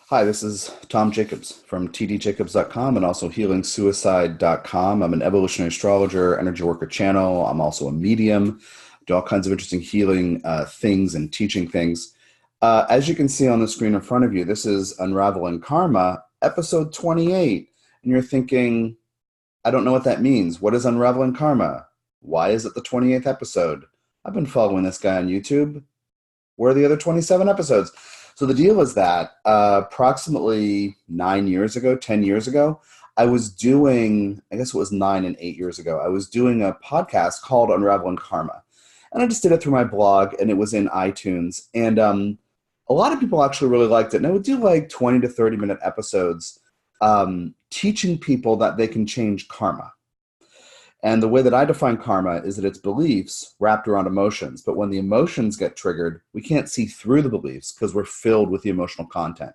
Hi, this is Tom Jacobs from tdjacobs.com and also healingsuicide.com. I'm an evolutionary astrologer, energy worker channel. I'm also a medium, do all kinds of interesting healing things and teaching things. As you can see on the screen in front of you, this is Unraveling Karma, episode 28. And you're thinking, I don't know what that means. What is Unraveling Karma? Why is it the 28th episode? I've been following this guy on YouTube. Where are the other 27 episodes? So the deal is that approximately 9 years ago, 10 years ago, I was doing, I guess it was 9 and 8 years ago, I was doing a podcast called Unraveling Karma. And I just did it through my blog, and it was in iTunes. And a lot of people actually really liked it. And I would do like 20 to 30-minute episodes teaching people that they can change karma. And the way that I define karma is that it's beliefs wrapped around emotions. But when the emotions get triggered, we can't see through the beliefs because we're filled with the emotional content.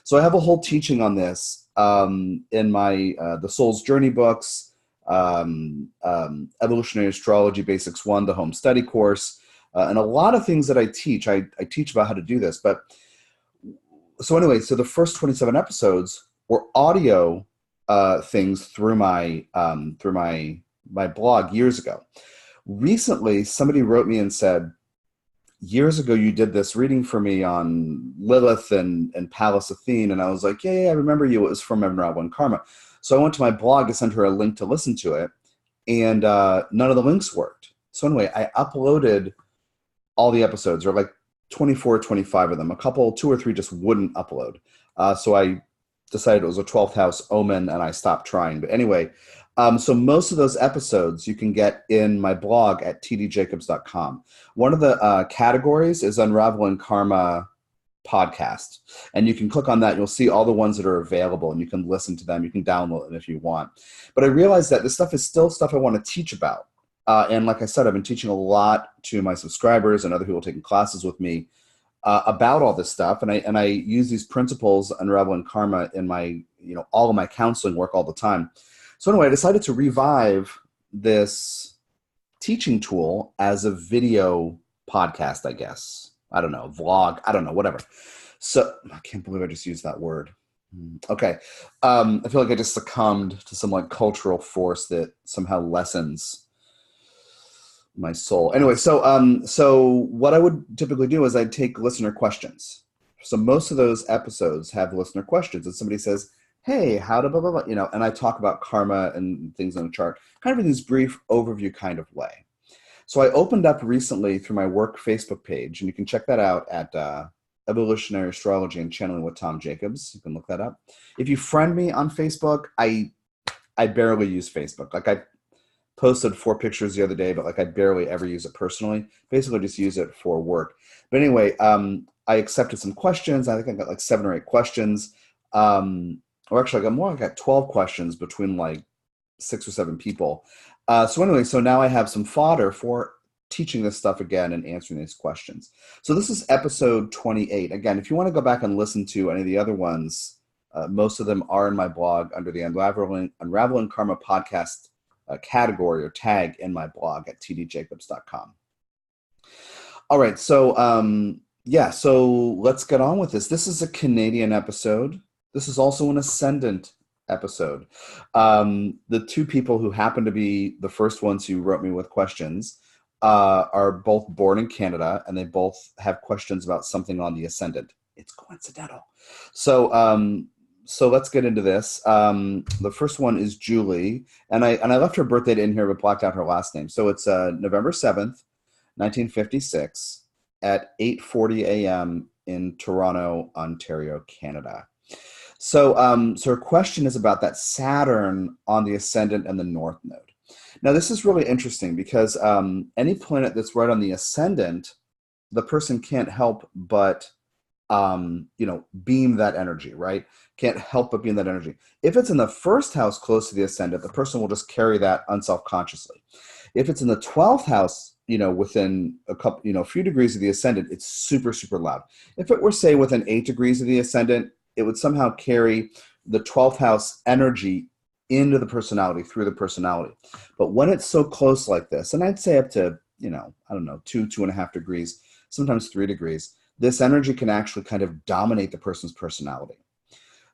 So I have a whole teaching on this in my The Soul's Journey books, Evolutionary Astrology Basics 1, the home study course, and a lot of things that I teach. I teach about how to do this. But so anyway, so the first 27 episodes were audio things through my blog years ago. Recently, somebody wrote me and said, years ago you did this reading for me on Lilith and Pallas Athene, and I was like, yeah, I remember you. It was from Unraveling Karma. So I went to my blog to send her a link to listen to it, and none of the links worked. So anyway, I uploaded all the episodes, or like 24, 25 of them. A couple, two or three just wouldn't upload. So I decided it was a 12th house omen, and I stopped trying. But anyway, so most of those episodes you can get in my blog at tdjacobs.com. One of the categories is Unraveling Karma podcast. And you can click on that. You'll see all the ones that are available, and you can listen to them. You can download them if you want. But I realized that this stuff is still stuff I want to teach about. And like I said, I've been teaching a lot to my subscribers and other people taking classes with me about all this stuff. And I use these principles, Unraveling Karma, in my, all of my counseling work all the time. So anyway, I decided to revive this teaching tool as a video podcast, I guess. I don't know, vlog, I don't know, whatever. So I can't believe I just used that word. Okay. I feel like I just succumbed to some like cultural force that somehow lessens my soul. Anyway, so what I would typically do is I'd take listener questions. So most of those episodes have listener questions, and somebody says, hey, how to blah, blah, blah, and I talk about karma and things on the chart, kind of in this brief overview kind of way. So I opened up recently through my work Facebook page, and you can check that out at Evolutionary Astrology and Channeling with Tom Jacobs. You can look that up. If you friend me on Facebook, I barely use Facebook. Like I posted 4 pictures the other day, but like I barely ever use it personally. Basically just use it for work. But anyway, I accepted some questions. I think I got like 7 or 8 questions. Or actually, I got 12 questions between like 6 or 7 people. So anyway, so now I have some fodder for teaching this stuff again and answering these questions. So this is episode 28. Again, if you want to go back and listen to any of the other ones, most of them are in my blog under the Unraveling Karma podcast category or tag in my blog at tdjacobs.com. All right, so so let's get on with this. This is a Canadian episode. This is also an Ascendant episode. The 2 people who happen to be the first ones who wrote me with questions are both born in Canada, and they both have questions about something on the Ascendant. It's coincidental. So let's get into this. The first one is Julie, and I left her birth date in here, but blacked out her last name. So it's November 7th, 1956 at 8:40 a.m. in Toronto, Ontario, Canada. So her question is about that Saturn on the Ascendant and the North Node. Now, this is really interesting because any planet that's right on the Ascendant, the person can't help but, beam that energy, right? Can't help but beam that energy. If it's in the first house close to the Ascendant, the person will just carry that unselfconsciously. If it's in the 12th house, within a couple, a few degrees of the Ascendant, it's super, super loud. If it were, say, within 8 degrees of the Ascendant, it would somehow carry the 12th house energy into the personality, through the personality. But when it's so close like this, and I'd say up to, 2.5 degrees, sometimes 3 degrees, this energy can actually kind of dominate the person's personality.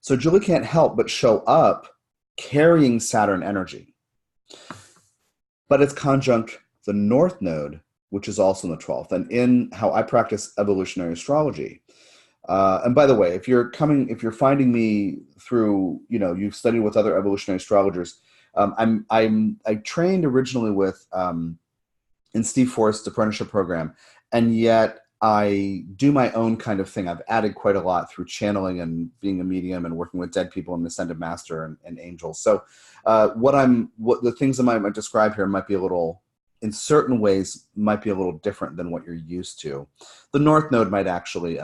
So Julie can't help but show up carrying Saturn energy. But it's conjunct the North Node, which is also in the 12th. And in how I practice evolutionary astrology, and by the way, if you're finding me through, you've studied with other evolutionary astrologers, I trained originally with in Steve Forrest's apprenticeship program, and yet I do my own kind of thing. I've added quite a lot through channeling and being a medium and working with dead people and Ascended Master and angels. So what the things I might describe here might be a little, in certain ways, might be a little different than what you're used to. The North Node might actually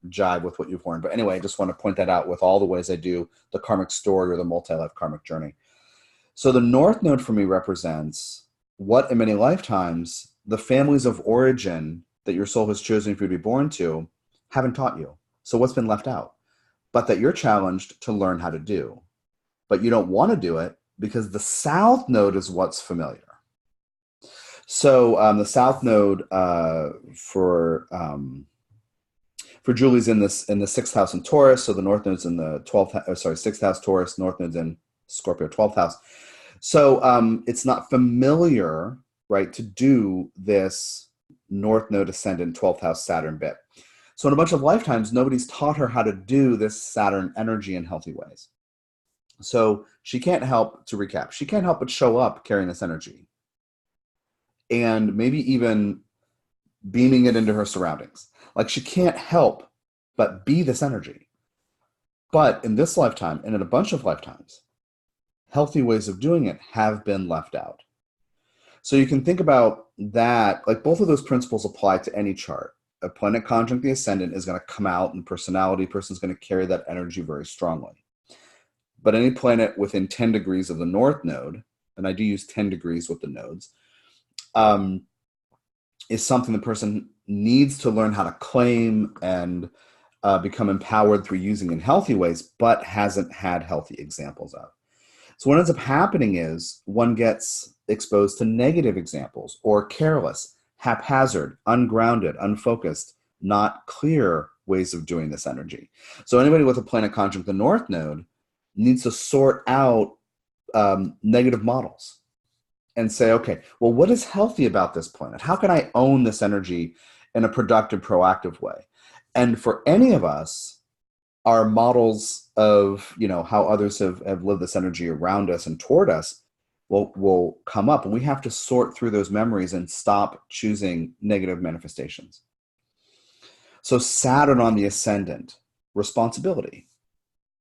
jive with what you've learned. But anyway, I just want to point that out with all the ways I do the karmic story or the multi-life karmic journey. So the North Node for me represents what in many lifetimes the families of origin that your soul has chosen for you to be born to haven't taught you. So what's been left out? But that you're challenged to learn how to do. But you don't want to do it because the South Node is what's familiar. So the South Node for Julie's in the 6th house in Taurus. So the North Node's in the 6th house Taurus. North Node's in Scorpio 12th house. So it's not familiar, right, to do this North Node Ascendant 12th house Saturn bit. So in a bunch of lifetimes, nobody's taught her how to do this Saturn energy in healthy ways. So she can't help, to recap, she can't help but show up carrying this energy and maybe even beaming it into her surroundings. Like she can't help but be this energy. But in this lifetime and in a bunch of lifetimes, healthy ways of doing it have been left out. So you can think about that, like both of those principles apply to any chart. A planet conjunct the Ascendant is going to come out in personality. Person's going to carry that energy very strongly. But any planet within 10 degrees of the North Node, and I do use 10 degrees with the nodes, is something the person needs to learn how to claim and become empowered through using in healthy ways, but hasn't had healthy examples of. So what ends up happening is one gets exposed to negative examples or careless, haphazard, ungrounded, unfocused, not clear ways of doing this energy. So anybody with a planet conjunct the North Node needs to sort out negative models and say, okay, well, what is healthy about this planet? How can I own this energy in a productive, proactive way? And for any of us, our models of, how others have lived this energy around us and toward us will come up, and we have to sort through those memories and stop choosing negative manifestations. So Saturn on the Ascendant, responsibility,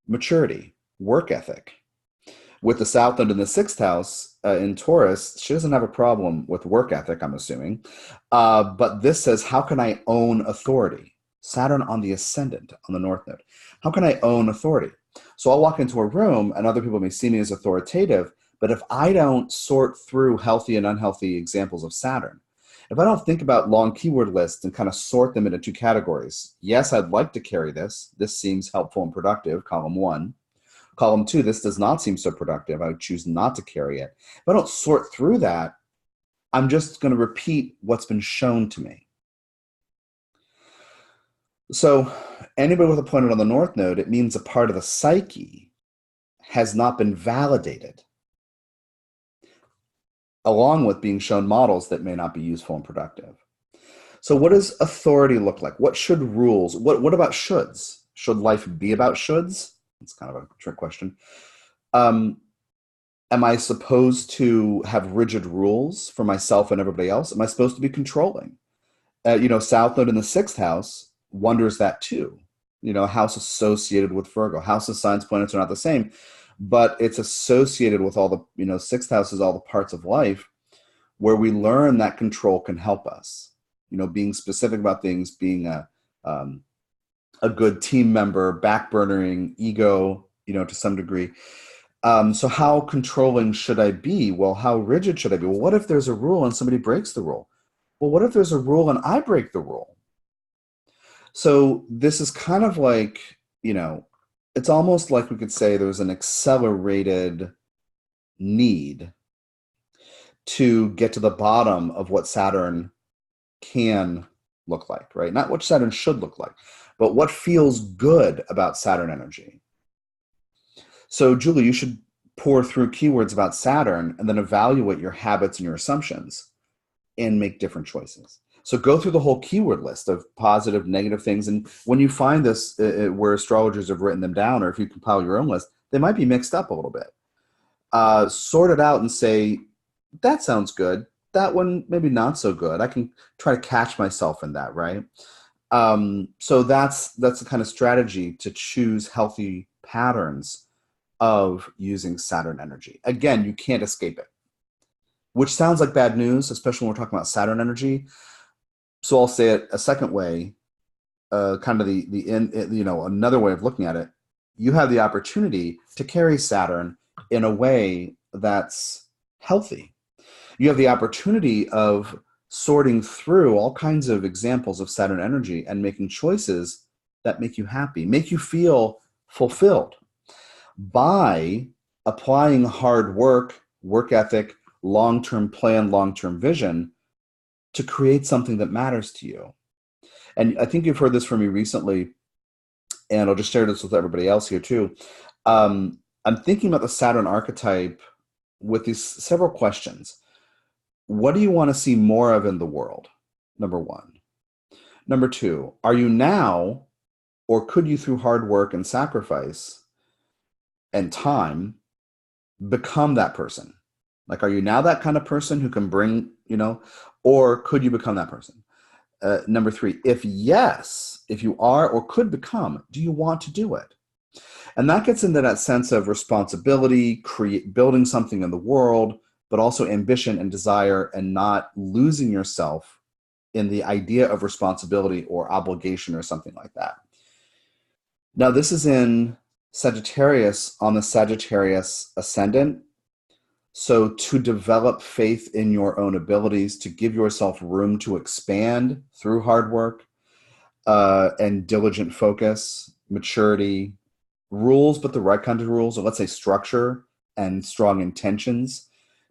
maturity, work ethic. With the South Node in the 6th house in Taurus, she doesn't have a problem with work ethic, I'm assuming. But this says, how can I own authority? Saturn on the Ascendant on the North Node. How can I own authority? So I'll walk into a room and other people may see me as authoritative, but if I don't sort through healthy and unhealthy examples of Saturn, if I don't think about long keyword lists and kind of sort them into 2 categories, yes, I'd like to carry this. This seems helpful and productive, column 1. Column 2, this does not seem so productive. I would choose not to carry it. If I don't sort through that, I'm just going to repeat what's been shown to me. So anybody with a planet on the North Node, it means a part of the psyche has not been validated, along with being shown models that may not be useful and productive. So what does authority look like? What should rules? What about shoulds? Should life be about shoulds? It's kind of a trick question. Am I supposed to have rigid rules for myself and everybody else? Am I supposed to be controlling? South Node in the 6th house wonders that too. A house associated with Virgo. Houses, signs, planets are not the same, but it's associated with all the, 6th house is all the parts of life where we learn that control can help us. Being specific about things, being a good team member, backburnering, ego, to some degree. So how controlling should I be? Well, how rigid should I be? Well, what if there's a rule and somebody breaks the rule? Well, what if there's a rule and I break the rule? So this is kind of like, it's almost like we could say there's an accelerated need to get to the bottom of what Saturn can look like, right? Not what Saturn should look like, but what feels good about Saturn energy. So, Julie, you should pour through keywords about Saturn and then evaluate your habits and your assumptions and make different choices. So go through the whole keyword list of positive, negative things. And when you find this, where astrologers have written them down, or if you compile your own list, they might be mixed up a little bit. Sort it out and say, that sounds good. That one, maybe not so good. I can try to catch myself in that, right? So that's the kind of strategy to choose healthy patterns of using Saturn energy. Again, you can't escape it, which sounds like bad news, especially when we're talking about Saturn energy. So I'll say it a second way, kind of another way of looking at it. You have the opportunity to carry Saturn in a way that's healthy. You have the opportunity of sorting through all kinds of examples of Saturn energy and making choices that make you happy, make you feel fulfilled by applying hard work, work ethic, long-term plan, long-term vision to create something that matters to you. And I think you've heard this from me recently, and I'll just share this with everybody else here too. I'm thinking about the Saturn archetype with these several questions. What do you want to see more of in the world? Number one. Number two, are you now, or could you through hard work and sacrifice and time become that person? Like, are you now that kind of person who can bring, or could you become that person? Number three, if yes, if you are or could become, do you want to do it? And that gets into that sense of responsibility, building something in the world, but also ambition and desire, and not losing yourself in the idea of responsibility or obligation or something like that. Now, this is in Sagittarius on the Sagittarius Ascendant. So to develop faith in your own abilities, to give yourself room to expand through hard work and diligent focus, maturity, rules, but the right kind of rules, or let's say structure and strong intentions,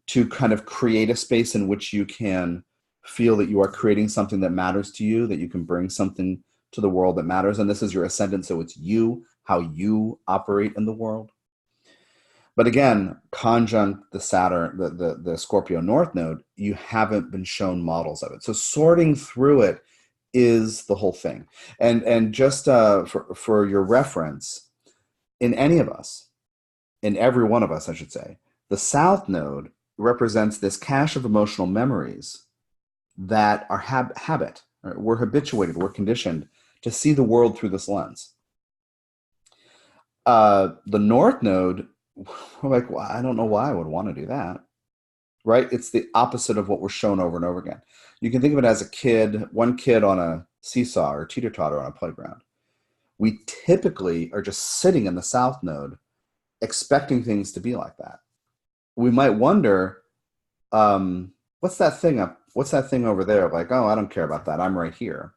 to kind of create a space in which you can feel that you are creating something that matters to you, that you can bring something to the world that matters. And this is your ascendant, so it's you, how you operate in the world. But again, conjunct the Saturn, the Scorpio North Node, you haven't been shown models of it. So sorting through it is the whole thing. And just for your reference, in any of us, in every one of us, I should say, the South Node represents this cache of emotional memories that are habit. Right? We're habituated, we're conditioned to see the world through this lens. The North Node, we're like, well, I don't know why I would want to do that, right? It's the opposite of what we're shown over and over again. You can think of it as a kid, one kid on a seesaw or teeter-totter on a playground. We typically are just sitting in the South Node expecting things to be like that. We might wonder, what's that thing over there? Like, oh, I don't care about that. I'm right here.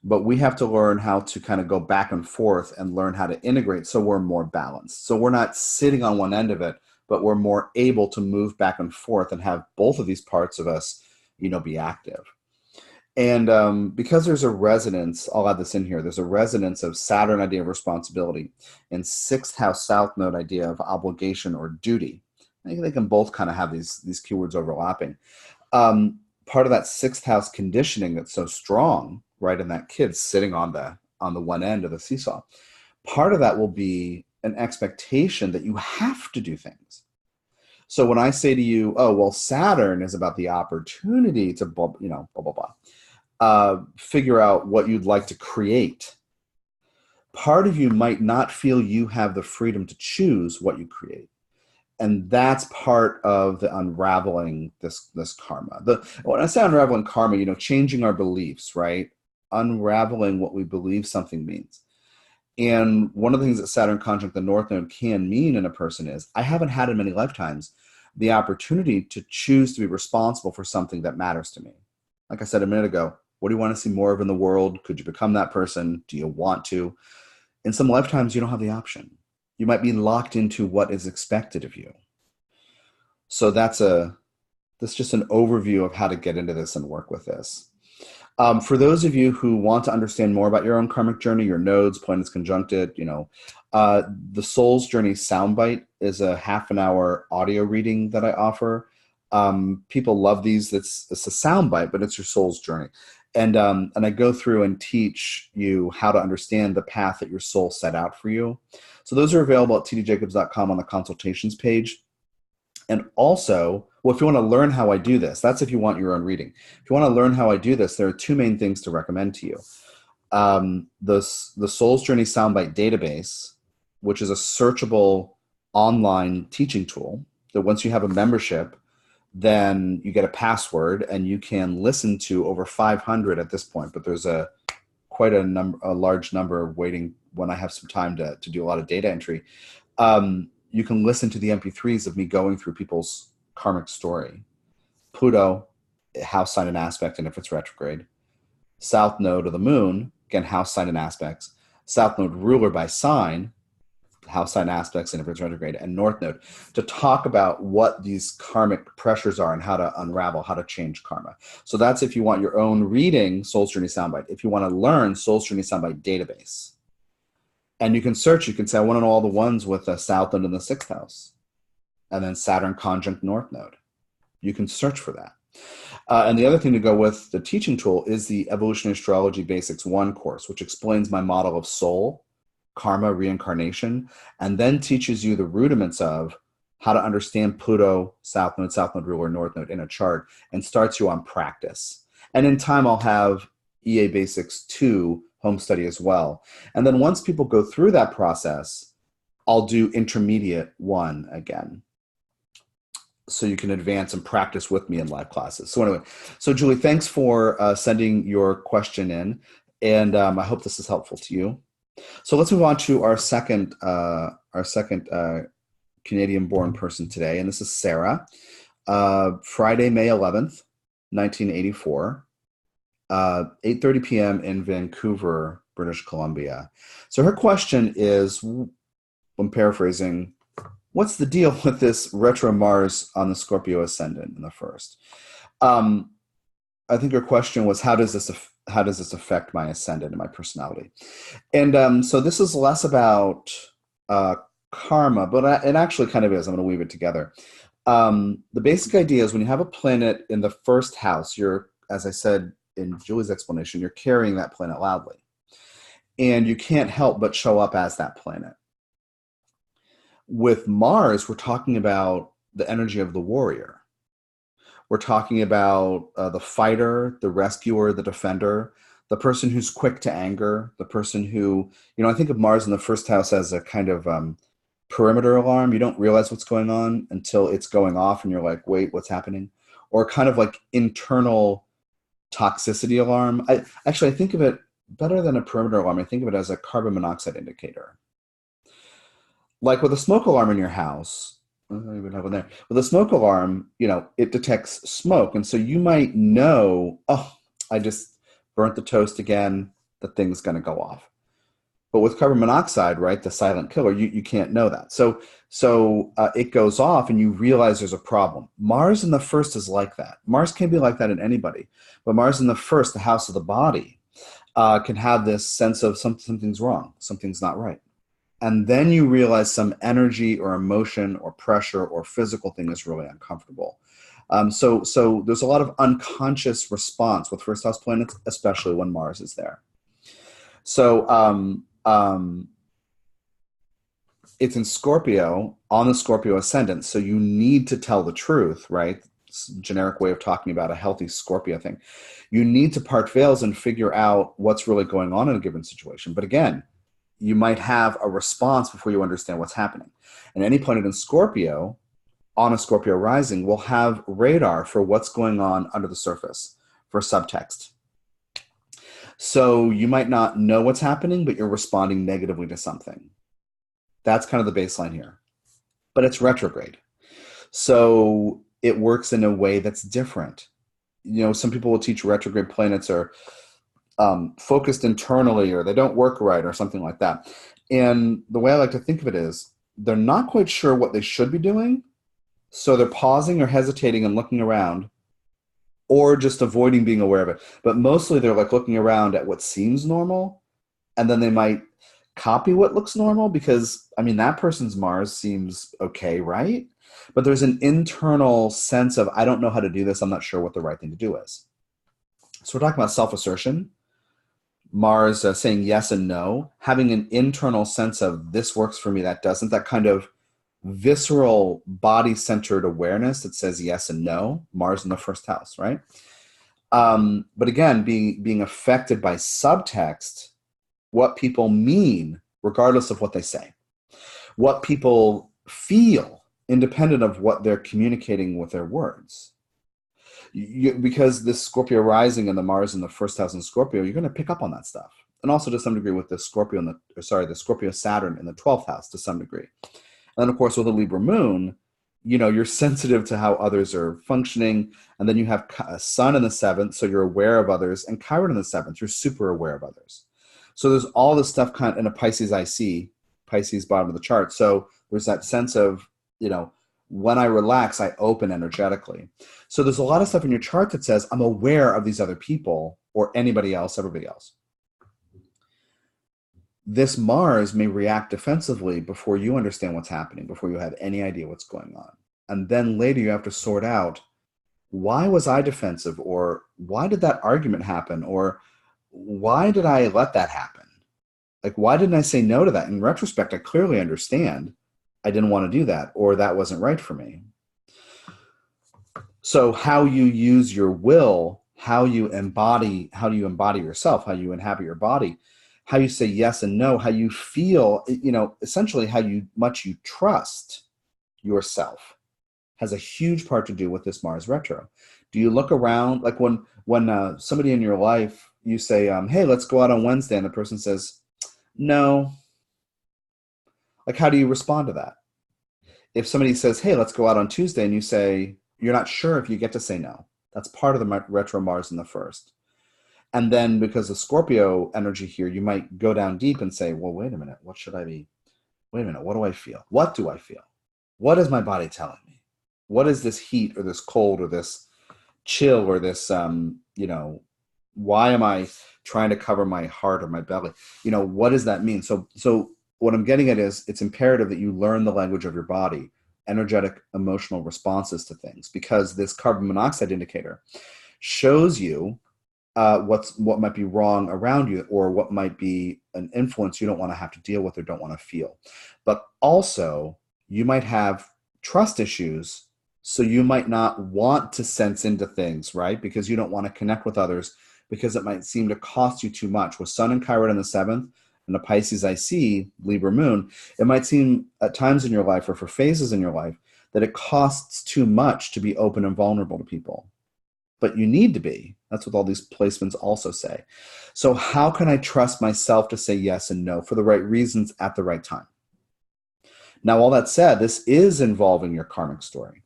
But we have to learn how to kind of go back and forth and learn how to integrate so we're more balanced. So we're not sitting on one end of it, but we're more able to move back and forth and have both of these parts of us, be active. And because there's a resonance, I'll add this in here, there's a resonance of Saturn idea of responsibility and sixth house South Node idea of obligation or duty. I think they can both kind of have these keywords overlapping. Part of that sixth house conditioning that's so strong, right, in that kid sitting on the one end of the seesaw, part of that will be an expectation that you have to do things. So when I say to you, oh, well, Saturn is about the opportunity to, blah, blah, blah, figure out what you'd like to create. Part of you might not feel you have the freedom to choose what you create. And that's part of the unraveling this karma. When I say unraveling karma, changing our beliefs, right? Unraveling what we believe something means. And one of the things that Saturn conjunct the North Node can mean in a person is, I haven't had in many lifetimes the opportunity to choose to be responsible for something that matters to me. Like I said a minute ago, what do you want to see more of in the world? Could you become that person? Do you want to? In some lifetimes, you don't have the option. You might be locked into what is expected of you. So that's just an overview of how to get into this and work with this. For those of you who want to understand more about your own karmic journey, your nodes, planets conjuncted, the Soul's Journey Soundbite is a half an hour audio reading that I offer. People love these. It's a soundbite, but it's your soul's journey. And I go through and teach you how to understand the path that your soul set out for you. So those are available at tdjacobs.com on the consultations page. And also, well, if you want to learn how I do this, that's if you want your own reading. If you want to learn how I do this, there are two main things to recommend to you. The Soul's Journey Soundbite database, which is a searchable online teaching tool that once you have a membership, then you get a password and you can listen to over 500 at this point, but there's quite a large number waiting when I have some time to do a lot of data entry. You can listen to the MP3s of me going through people's karmic story. Pluto, house sign and aspect, and if it's retrograde. South node of the moon, again, house sign and aspects. South node ruler by sign, house sign aspects, and if it's retrograde. And north node, to talk about what these karmic pressures are and how to unravel, how to change karma. So that's if you want your own reading, Soul's Journey Soundbite. If you want to learn Soul's Journey Soundbite database. And you can search, you can say, I want to know all the ones with the south node in the sixth house. And then Saturn conjunct north node. You can search for that. And the other thing to go with the teaching tool is the Evolutionary Astrology Basics 1 course, which explains my model of soul, karma, reincarnation, and then teaches you the rudiments of how to understand Pluto, south node ruler, north node in a chart, and starts you on practice. And in time, I'll have EA Basics 2 home study as well. And then once people go through that process, I'll do intermediate 1 again. So you can advance and practice with me in live classes. So anyway, so Julie, thanks for sending your question in. And I hope this is helpful to you. So let's move on to our second Canadian-born person today. And this is Sarah. Friday, May 11th, 1984. 8:30 p.m. in Vancouver, British Columbia. So her question is, I'm paraphrasing, what's the deal with this retro Mars on the Scorpio Ascendant in the first? I think her question was, how does this affect my Ascendant and my personality? And so this is less about karma, but it actually kind of is. I'm going to weave it together. The basic idea is when you have a planet in the first house, you're, as I said in Julie's explanation, you're carrying that planet loudly. And you can't help but show up as that planet. With Mars, we're talking about the energy of the warrior. We're talking about the fighter, the rescuer, the defender, the person who's quick to anger, the person who, I think of Mars in the first house as a kind of perimeter alarm. You don't realize what's going on until it's going off and you're like, wait, what's happening? Or kind of like internal toxicity alarm. I think of it better than a perimeter alarm. I think of it as a carbon monoxide indicator. Like with a smoke alarm in your house, I don't even have one there. With a smoke alarm, it detects smoke. And so you might know, oh, I just burnt the toast again, the thing's going to go off. But with carbon monoxide, right, the silent killer, you can't know that. So it goes off and you realize there's a problem. Mars in the first is like that. Mars can be like that in anybody. But Mars in the first, the house of the body, can have this sense of something's wrong, something's not right. And then you realize some energy or emotion or pressure or physical thing is really uncomfortable. So there's a lot of unconscious response with first house planets, especially when Mars is there. So it's in Scorpio, on the Scorpio ascendant, so you need to tell the truth, right? It's a generic way of talking about a healthy Scorpio thing. You need to part veils and figure out what's really going on in a given situation. But again, you might have a response before you understand what's happening. And any planet in Scorpio, on a Scorpio rising, will have radar for what's going on under the surface, for subtext. So you might not know what's happening, but you're responding negatively to something. That's kind of the baseline here. But it's retrograde. So it works in a way that's different. Some people will teach retrograde planets are focused internally, or they don't work right, or something like that. And the way I like to think of it is, they're not quite sure what they should be doing, so they're pausing or hesitating and looking around or just avoiding being aware of it. But mostly they're like looking around at what seems normal, and then they might copy what looks normal because, I mean, that person's Mars seems okay, right? But there's an internal sense of, I don't know how to do this. I'm not sure what the right thing to do is. So we're talking about self-assertion, Mars saying yes and no, having an internal sense of this works for me, that doesn't, that kind of visceral body-centered awareness that says yes and no, Mars in the first house, right? But again, being affected by subtext, what people mean, regardless of what they say, what people feel, independent of what they're communicating with their words. Because this Scorpio rising and the Mars in the first house in Scorpio, you're going to pick up on that stuff. And also to some degree with the Scorpio the Scorpio Saturn in the 12th house to some degree. And then of course with the Libra moon, you're sensitive to how others are functioning. And then you have a Sun in the 7th, so you're aware of others, and Chiron in the 7th, you're super aware of others. So there's all this stuff kind of in a Pisces IC, Pisces bottom of the chart. So there's that sense of, when I relax, I open energetically. So there's a lot of stuff in your chart that says, I'm aware of these other people or anybody else, everybody else. This Mars may react defensively before you understand what's happening, before you have any idea what's going on. And then later you have to sort out, why was I defensive? Or why did that argument happen? Or why did I let that happen? Like, why didn't I say no to that? In retrospect, I clearly understand I didn't want to do that, or that wasn't right for me. So how you use your will, how do you embody yourself, how you inhabit your body, how you say yes and no, how you feel, essentially how much you trust yourself has a huge part to do with this Mars retro. Do you look around, like when somebody in your life, you say, hey, let's go out on Wednesday, and the person says, no. Like, how do you respond to that? If somebody says, hey, let's go out on Tuesday, and you say, you're not sure if you get to say no. That's part of the retro Mars in the first. And then because of Scorpio energy here, you might go down deep and say, well, wait a minute, what should I be? Wait a minute, what do I feel? What do I feel? What is my body telling me? What is this heat or this cold or this chill or this, why am I trying to cover my heart or my belly? What does that mean? So what I'm getting at is it's imperative that you learn the language of your body, energetic, emotional responses to things, because this carbon monoxide indicator shows you what might be wrong around you, or what might be an influence you don't want to have to deal with or don't want to feel. But also, you might have trust issues, so you might not want to sense into things, right? Because you don't want to connect with others, because it might seem to cost you too much. With Sun and Chiron in the 7th, and the Pisces IC, Libra moon, it might seem at times in your life or for phases in your life that it costs too much to be open and vulnerable to people. But you need to be. That's what all these placements also say. So how can I trust myself to say yes and no for the right reasons at the right time? Now, all that said, this is involving your karmic story.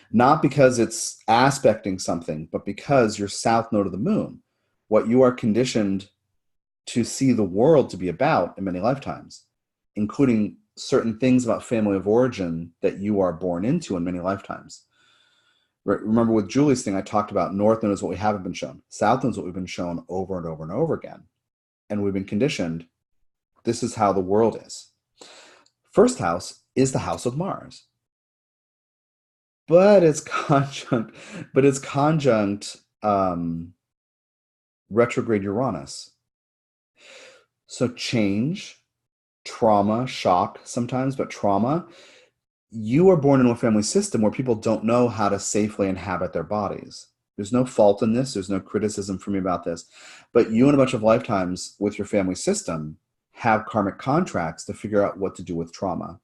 Not because it's aspecting something, but because your south node of the moon, what you are conditioned to see the world to be about in many lifetimes, including certain things about family of origin that you are born into in many lifetimes. Remember with Julie's thing, I talked about north node is what we haven't been shown. South node is what we've been shown over and over and over again. And we've been conditioned, this is how the world is. First house is the house of Mars. But it's conjunct retrograde Uranus. So change, trauma, shock sometimes, but trauma. You are born into a family system where people don't know how to safely inhabit their bodies. There's no fault in this. There's no criticism for me about this. But you in a bunch of lifetimes with your family system have karmic contracts to figure out what to do with trauma.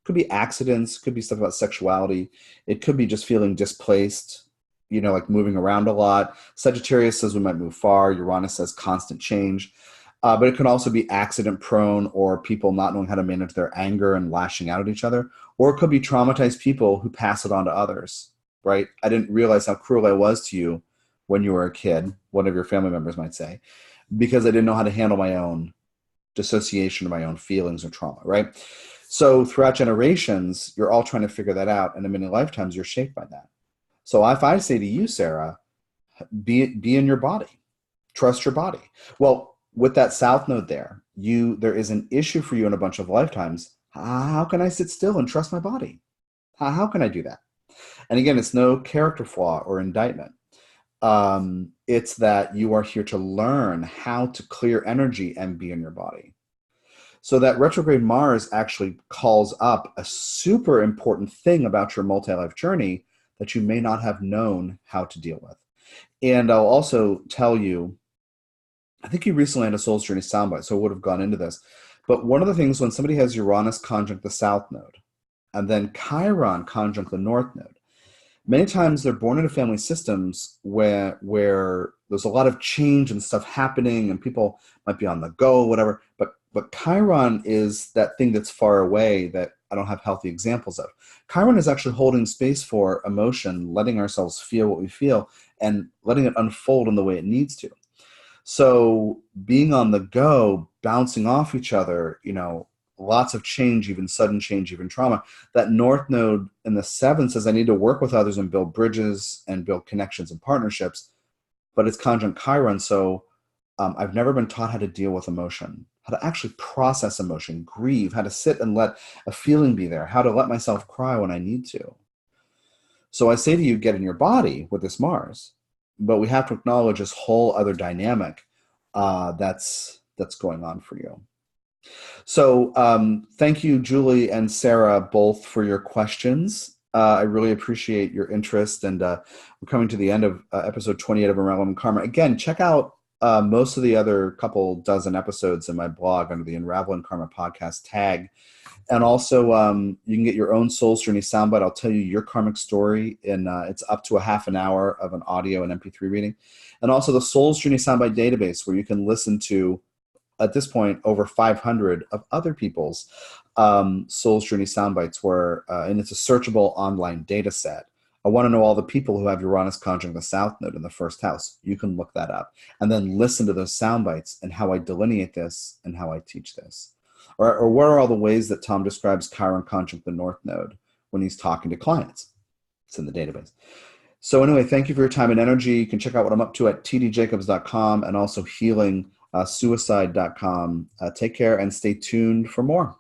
Could be accidents, could be stuff about sexuality. It could be just feeling displaced, like moving around a lot. Sagittarius says we might move far. Uranus says constant change. But it can also be accident prone, or people not knowing how to manage their anger and lashing out at each other. Or it could be traumatized people who pass it on to others, right? I didn't realize how cruel I was to you when you were a kid, one of your family members might say, because I didn't know how to handle my own dissociation or my own feelings or trauma, right? So throughout generations, you're all trying to figure that out. And in many lifetimes, you're shaped by that. So if I say to you, Sarah, be in your body, trust your body. Well, with that south node there is an issue for you in a bunch of lifetimes. How can I sit still and trust my body? How can I do that? And again, it's no character flaw or indictment. It's that you are here to learn how to clear energy and be in your body. So that retrograde Mars actually calls up a super important thing about your multi-life journey that you may not have known how to deal with. And I'll also tell you, I think you recently had a Soul's Journey soundbite, so I would have gone into this. But one of the things when somebody has Uranus conjunct the south node, and then Chiron conjunct the north node, many times they're born into family systems where there's a lot of change and stuff happening, and people might be on the go, whatever. But Chiron is that thing that's far away that I don't have healthy examples of. Chiron is actually holding space for emotion, letting ourselves feel what we feel, and letting it unfold in the way it needs to. So being on the go, bouncing off each other, lots of change, even sudden change, even trauma. That north node in the 7th says I need to work with others and build bridges and build connections and partnerships, but it's conjunct Chiron. So I've never been taught how to deal with emotion, how to actually process emotion, grieve, how to sit and let a feeling be there, how to let myself cry when I need to. So I say to you, get in your body with this Mars, but we have to acknowledge this whole other dynamic that's going on for you. So thank you, Julie and Sarah, both for your questions. I really appreciate your interest, and we're coming to the end of episode 28 of Unraveling Karma. Again, check out most of the other couple dozen episodes in my blog under the Unraveling Karma podcast tag. And also, you can get your own Soul's Journey soundbite. I'll tell you your karmic story in it's up to a half an hour of an audio and MP3 reading. And also the Soul's Journey soundbite database, where you can listen to, at this point, over 500 of other people's Soul's Journey soundbites, and it's a searchable online data set. I want to know all the people who have Uranus conjunct the south node in the first house. You can look that up and then listen to those soundbites and how I delineate this and how I teach this. Or what are all the ways that Tom describes Chiron conjunct the north node when he's talking to clients? It's in the database. So anyway, thank you for your time and energy. You can check out what I'm up to at tdjacobs.com and also healingsuicide.com. Take care and stay tuned for more.